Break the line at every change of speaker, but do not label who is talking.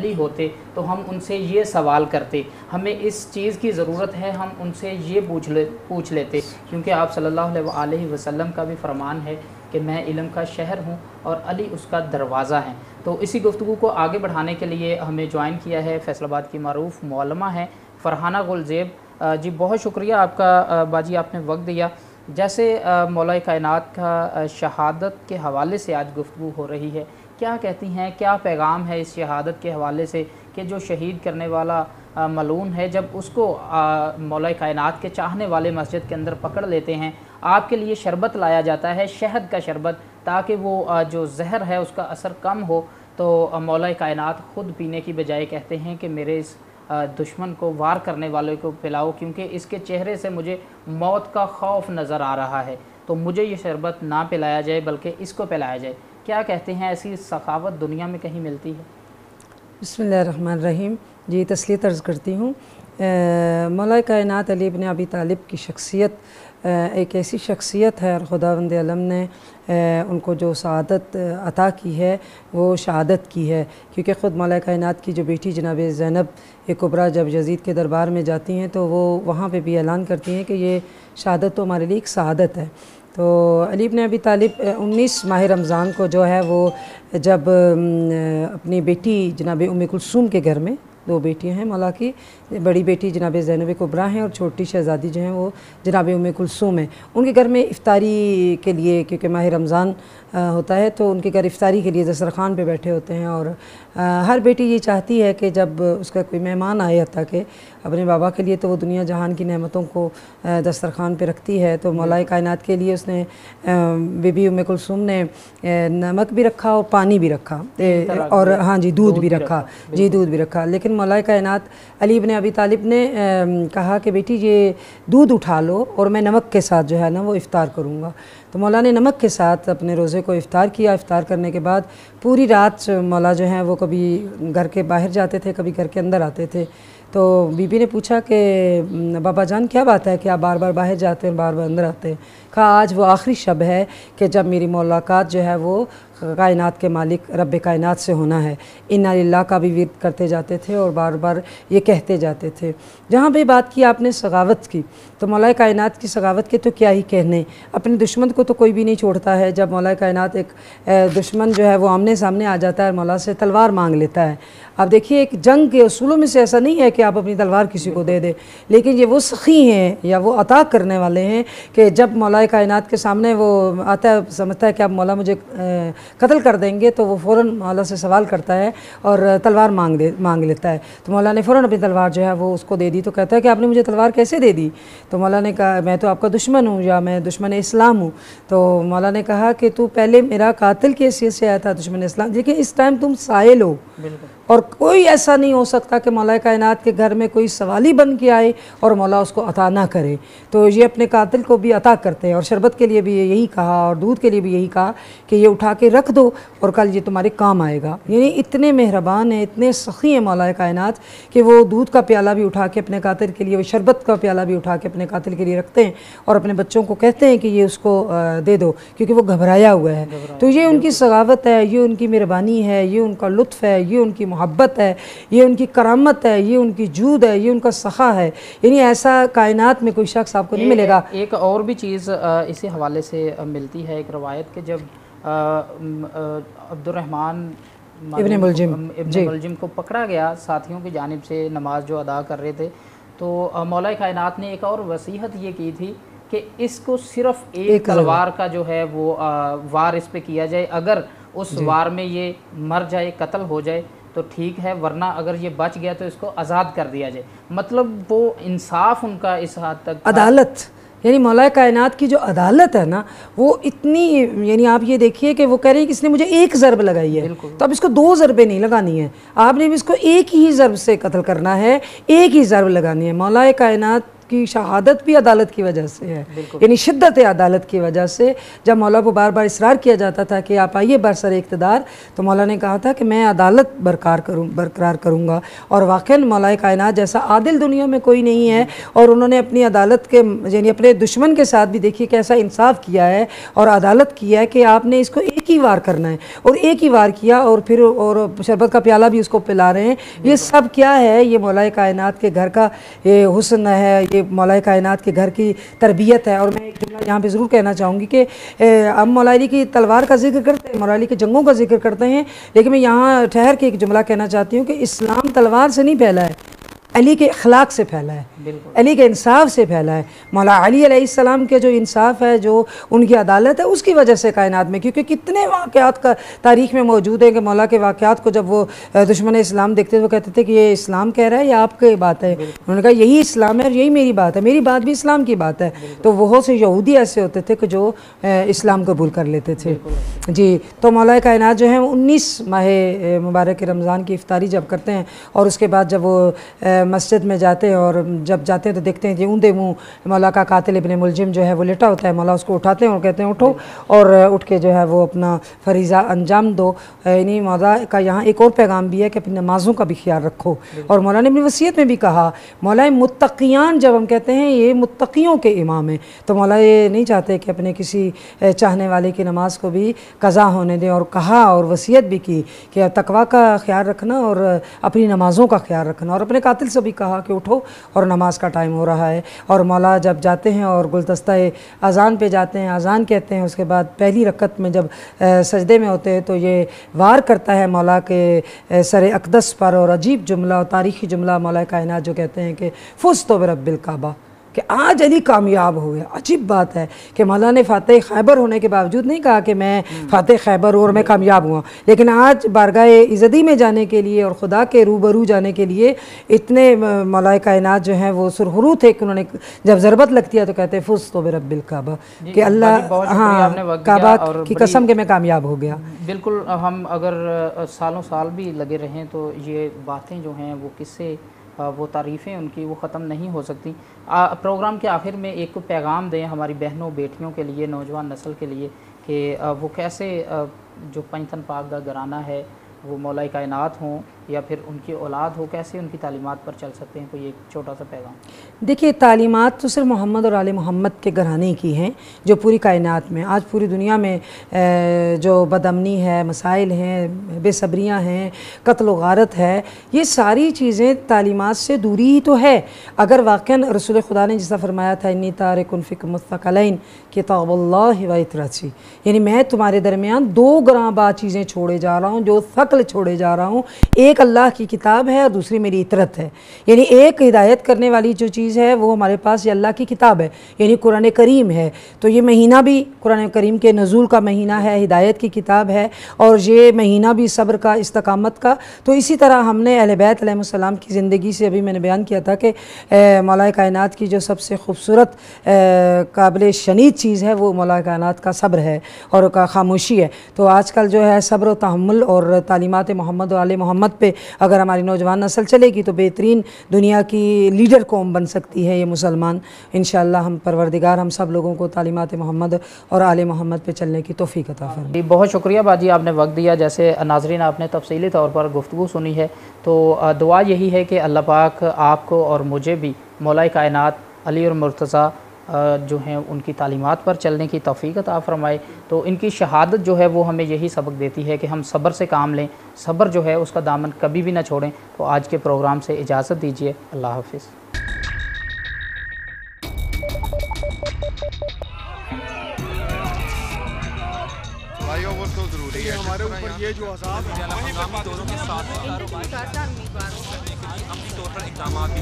अली होते तो हम उनसे ये सवाल करते, हमें इस चीज़ की ज़रूरत है, हम उनसे ये पूछ लेते, क्योंकि आप सल्लल्लाहु अलैहि वसल्लम का भी फरमान है कि मैं इल्म का शहर हूँ और अली उसका दरवाज़ा है। तो इसी गुफ्तगू को आगे बढ़ाने के लिए हमें ज्वाइन किया है फैसलाबाद की मारूफ मौलमा है फ़रहाना गुलज़ेब जी। बहुत शुक्रिया आपका बाजी, आपने वक्त दिया। जैसे मौला कायनात का शहादत के हवाले से आज गुफ्तगू हो रही है, क्या कहती हैं, क्या पैगाम है इस शहादत के हवाले से कि जो शहीद करने वाला मलून है, जब उसको मौला कायनात के चाहने वाले मस्जिद के अंदर पकड़ लेते हैं, आपके लिए शरबत लाया जाता है, शहद का शरबत, ताकि वो जो जहर है उसका असर कम हो, तो मौला कायनात ख़ुद पीने की बजाय कहते हैं कि मेरे इस दुश्मन को, वार करने वाले को पिलाओ, क्योंकि इसके चेहरे से मुझे मौत का खौफ नज़र आ रहा है, तो मुझे ये शरबत ना पिलाया जाए बल्कि इसको पिलाया जाए। क्या कहते हैं, ऐसी सखावत दुनिया में कहीं मिलती है?
बिस्मिल्लाहिर्रहमानिर्रहीम जी, तस्लीत अर्ज़ करती हूँ। मौला कायनात अली इब्न अबी तालिब की शख्सियत एक ऐसी शख्सियत है और खुदावंद आलम ने उनको जो शहादत अता की है वो शहादत की है, क्योंकि ख़ुद मौला कायनात की जो बेटी जनाब ज़ैनब कुबरा जब यज़ीद के दरबार में जाती हैं तो वो वहाँ पे भी ऐलान करती हैं कि ये शहादत तो हमारे लिए एक शहादत है। तो अली इब्न अबी तालिब 19 माह रमज़ान को जो है वो जब अपनी बेटी जनाब उम्मे कुलसूम के घर में, दो बेटियां हैं मौला की, बड़ी बेटी जनाब ज़ैनब कुबरा हैं और छोटी शहज़ादी जो हैं वो जनाब उम्मे कुलसूम है। उनके घर में इफ्तारी के लिए, क्योंकि माह रमज़ान होता है तो उनके घर इफ्तारी के लिए दस्तरखान पे बैठे होते हैं, और हर बेटी ये चाहती है कि जब उसका कोई मेहमान आए हत्ता के अपने बाबा के लिए, तो वो दुनिया जहान की नेमतों को दस्तरखान पे रखती है। तो मौला कायनात के लिए उसने बीबी उम्मे कुलसूम ने नमक भी रखा और पानी भी रखा, और हाँ जी दूध भी रखा जी, दूध भी रखा। लेकिन मौला कायनात अली इब्न अबी तालिब ने कहा कि बेटी ये दूध उठा लो और मैं नमक के साथ जो है ना वो इफ़्तार करूँगा। तो मौला ने नमक के साथ अपने रोज़े को इफ़्तार किया। इफ़्तार करने के बाद पूरी रात मौला जो हैं वो कभी घर के बाहर जाते थे, कभी घर के अंदर आते थे। तो बीबी ने पूछा कि बाबा जान क्या बात है कि आप बार बार बाहर जाते हैं, बार बार अंदर आते हैं? कहा आज वो आखिरी शब है कि जब मेरी मुलाकात जो है वो कायनात के मालिक रब कायनात से होना है। इन्ना लिल्लाह का भी विर्द करते जाते थे और बार बार ये कहते जाते थे। जहाँ भी बात की आपने सगावत की, तो मौला कायनात की सगावत के तो क्या ही कहने, अपने दुश्मन को तो कोई भी नहीं छोड़ता है। जब मौला कायनात एक दुश्मन जो है वो आमने सामने आ जाता है, मौला से तलवार मांग लेता है। अब देखिए एक जंग के उसूलों में से ऐसा नहीं है कि आप अपनी तलवार किसी को दे दे, लेकिन ये वो सखी हैं या वो अता करने वाले हैं कि जब मौला कायनात के सामने वो आता है, समझता है कि आप मौला मुझे कत्ल कर देंगे, तो वो फ़ौरन मौला से सवाल करता है और तलवार मांग लेता है। तो मौला ने फ़ौरन अपनी तलवार जो है वो उसको दे दी। तो कहता है कि आपने मुझे तलवार कैसे दे दी? तो मौला ने कहा मैं तो आपका दुश्मन हूँ या मैं दुश्मन इस्लाम हूँ। तो मौला ने कहा कि तू पहले मेरा कातिल की हैसियत से आया था, दुश्मन इस्लाम, लेकिन इस टाइम तुम साहिल हो और कोई ऐसा नहीं हो सकता कि मौला कायनात के घर में कोई सवाली बन के आए और मौला उसको अता ना करे। तो ये अपने कातिल को भी अता करते हैं। और शरबत के लिए भी यही कहा और दूध के लिए भी यही कहा कि ये उठा के रख दो और कल ये तुम्हारे काम आएगा। यानी इतने मेहरबान हैं, इतने सखी हैं मौला कायनात कि वो दूध का प्याला भी उठा के अपने कातिल के लिए, वो शरबत का प्याला भी उठा के अपने कातिल के लिए रखते हैं और अपने बच्चों को कहते हैं कि ये उसको दे दो, क्योंकि वो घबराया हुआ है। तो ये उनकी सगावत है, ये उनकी मेहरबानी है, ये उनका लुत्फ़ है, ये उनकी मोहब्बत है, ये उनकी करामत है, ये उनकी जूद है, ये उनका सखा है। यानी ऐसा कायनात में कोई शख्स आपको नहीं मिलेगा।
एक और भी चीज़ इसी हवाले से मिलती है, एक रवायत के जब अब्दुर्रहमान इब्न मुलजिम को पकड़ा गया साथियों की जानिब से नमाज जो अदा कर रहे थे, तो मौला कायनात ने एक और वसीहत ये की थी कि इसको सिर्फ एक तलवार का जो है वो वार इस पे किया जाए। अगर उस वार में ये मर जाए, कत्ल हो जाए तो ठीक है, वरना अगर ये बच गया तो इसको आज़ाद कर दिया जाए। मतलब वो इंसाफ उनका इस हद तक,
अदालत, यानी मौला कायनात की जो अदालत है ना वो इतनी, यानी आप ये देखिए कि वो कह रहे हैं कि इसने मुझे एक ज़रब लगाई है, तो अब इसको 2 ज़रबें नहीं लगानी है, आपने भी इसको एक ही ज़रब से कत्ल करना है, एक ही ज़रब लगानी है। मौला कायनात आपकी शहादत भी अदालत की वजह से है, यानी शिद्दत अदालत की वजह से। जब मौला को बार बार इसरार किया जाता था कि आप आइए बरसर इक़्तिदार, तो मौला ने कहा था कि मैं अदालत बरकरार करूँगा। और वाक़ई मौला कायनात जैसा आदिल दुनिया में कोई नहीं है। और उन्होंने अपनी अदालत के यानी अपने दुश्मन के साथ भी देखिए कैसा इंसाफ किया है और अदालत किया है कि आपने इसको एक ही वार करना है, और एक ही वार किया, और फिर और शरबत का प्याला भी उसको पिला रहे हैं। ये सब क्या है? ये मौला कायनात के घर का ये हुस्न है, ये मौला कायनात के घर की तरबियत है। और मैं एक जुमला यहाँ पे ज़रूर कहना चाहूँगी कि हम मौला अली की तलवार का जिक्र करते हैं, मौला अली की जंगों का जिक्र करते हैं, लेकिन मैं यहाँ ठहर के एक जुमला कहना चाहती हूँ कि इस्लाम तलवार से नहीं फैला है, अली के अखलाक से फैला है, अली के इंसाफ से फैला है। मौला अली अलैहिस्सलाम के जो इंसाफ है, जो उनकी अदालत है, उसकी वजह से कायनात में, क्योंकि कितने वाक़यात का तारीख़ में मौजूद है कि मौला के वाक़यात को जब वो दुश्मन इस्लाम देखते थे वो कहते थे कि ये इस्लाम कह रहा है या आपकी बात है। उन्होंने कहा यही इस्लाम है और यही मेरी बात है, मेरी बात भी इस्लाम की बात है। तो बहुत से यहूदी ऐसे होते थे कि जो इस्लाम कबूल कर लेते थे जी। तो मौला कायनात जो है 19 माह मुबारक रमज़ान की इफ्तारी जब करते हैं, और उसके बाद जब वो मस्जिद में जाते हैं, और जब जाते हैं तो देखते हैं कि ऊंधे मुँह मौला का कातिल इब्ने मुलजिम जो है वो लेटा होता है। मौला उसको उठाते हैं और कहते हैं उठो, और उठ के जो है वो अपना फरीज़ा अंजाम दो। यानी मौला का यहाँ एक और पैगाम भी है कि अपनी नमाज़ों का भी ख्याल रखो। और मौला ने अपनी वसीयत में भी कहा, मौला मुत्तक़ियान जब हम कहते हैं ये मुत्तक़ियों के इमाम हैं, तो मौला ये नहीं चाहते कि अपने किसी चाहने वाले की नमाज को भी कज़ा होने दें। और कहा और वसीयत भी की कि तकवा का ख्याल रखना और अपनी नमाज़ों का ख्याल रखना। और अपने कातिल से भी कहा कि उठो और नमाज का टाइम हो रहा है। और मौला जब जाते हैं और गुलदस्ता अज़ान पे जाते हैं, अज़ान कहते हैं, उसके बाद पहली रकत में जब सजदे में होते हैं तो ये वार करता है मौला के सर अक़दस पर, और अजीब जुमला और तारीख़ी जुमला मौला कायनात जो कहते हैं कि फ़ुज़्तु बिरब्बिल काबा, कि आज अली कामयाब हो गया। अजीब बात है कि मौला ने फ़ातिह खैबर होने के बावजूद नहीं कहा कि मैं फ़ातिह खैबर और मैं कामयाब हुआ, लेकिन आज बारगाह इज़्ज़ती में जाने के लिए और खुदा के रूबरू जाने के लिए इतने मौला कायनात जो हैं वो सुरखरू थे कि उन्होंने जब ज़रबत लगती है तो कहते हैं फ़ुज़्तु बिरब्बिल काबा, कि अल्लाह हाँ काबा की कसम के मैं कामयाब हो गया।
बिल्कुल, हम अगर सालों साल भी लगे रहें तो ये बातें जो हैं वो किससे वो तारीफ़ें उनकी वो ख़त्म नहीं हो सकती। प्रोग्राम के आखिर में एक पैगाम दें हमारी बहनों बेटियों के लिए, नौजवान नस्ल के लिए, कि वो कैसे जो पंचतन पाक का घराना है वो मौला कायनात हों या फिर उनकी औलाद हो, कैसे उनकी तालीमात पर चल सकते हैं। कोई एक छोटा सा पैगाम। देखिए,
तालीमात तो सिर्फ मोहम्मद और आले मोहम्मद के घराने की हैं, जो पूरी कायनात में आज पूरी दुनिया में जो बदअमनी है, मसाइल हैं, बेसब्रियाँ हैं, कत्ल व गारत है, ये सारी चीज़ें तालीमात से दूरी ही तो है। अगर वाक़ई रसूल खुदा ने जिसका फरमाया था इन्नी तारिकुन फ़िक मुस्तक़लैन किताबुल्लाह व इतरती, यानी मैं तुम्हारे दरमियान दो ग्रांबा चीज़ें छोड़े जा रहा हूँ, जो फ़क्ल छोड़े जा रहा हूँ। एक अल्लाह की किताब है और दूसरी मेरी इतरत है। यानी एक हिदायत करने वाली जो चीज़ है वो हमारे पास ये अल्लाह की किताब है, यानी कुरान करीम है। तो ये महीना भी कुरान करीम के नज़ूल का महीना है, हिदायत की किताब है, और ये महीना भी सब्र का, इस्तकामत का। तो इसी तरह हमने अहले बैत अलैहिस्सलाम की ज़िंदगी से अभी मैंने बयान किया था कि मौला कायनात की जो सबसे खूबसूरत काबिल शनीद चीज़ है वो मौला कायनात का सब्र है और का खामोशी है। तो आजकल जो है सब्र व तहम्मुल और तालीमात मोहम्मद और आले मोहम्मद पे अगर हमारी नौजवान नस्ल चलेगी तो बेहतरीन दुनिया की लीडर कौम बन सकती है ये मुसलमान। इंशाअल्लाह हम परवरदिगार हम सब लोगों को तालीमात मोहम्मद और आले मोहम्मद पे चलने की तौफीक अता फरमाए।
बहुत शुक्रिया बाजी, आपने वक्त दिया। जैसे नाज़रीन आपने तफसीली तौर पर गुफ्तगू सुनी है, तो दुआ यही है कि अल्लाह पाक आपको और मुझे भी मौला कायनात अली और मुर्तज़ा जो हैं उनकी तालीमात पर चलने की तौफीक अता फ़रमाए। तो इनकी शहादत जो है वो हमें यही सबक देती है कि हम सब्र से काम लें, सब्र जो है उसका दामन कभी भी ना छोड़ें। तो आज के प्रोग्राम से इजाज़त दीजिए, अल्लाह हाफ़िज़।
भाइयों वो तो ज़रूरी है हमारे ऊपर ये जो अज़ाब है, दोनों के साथ अपनी तौर पर इक़दामात भी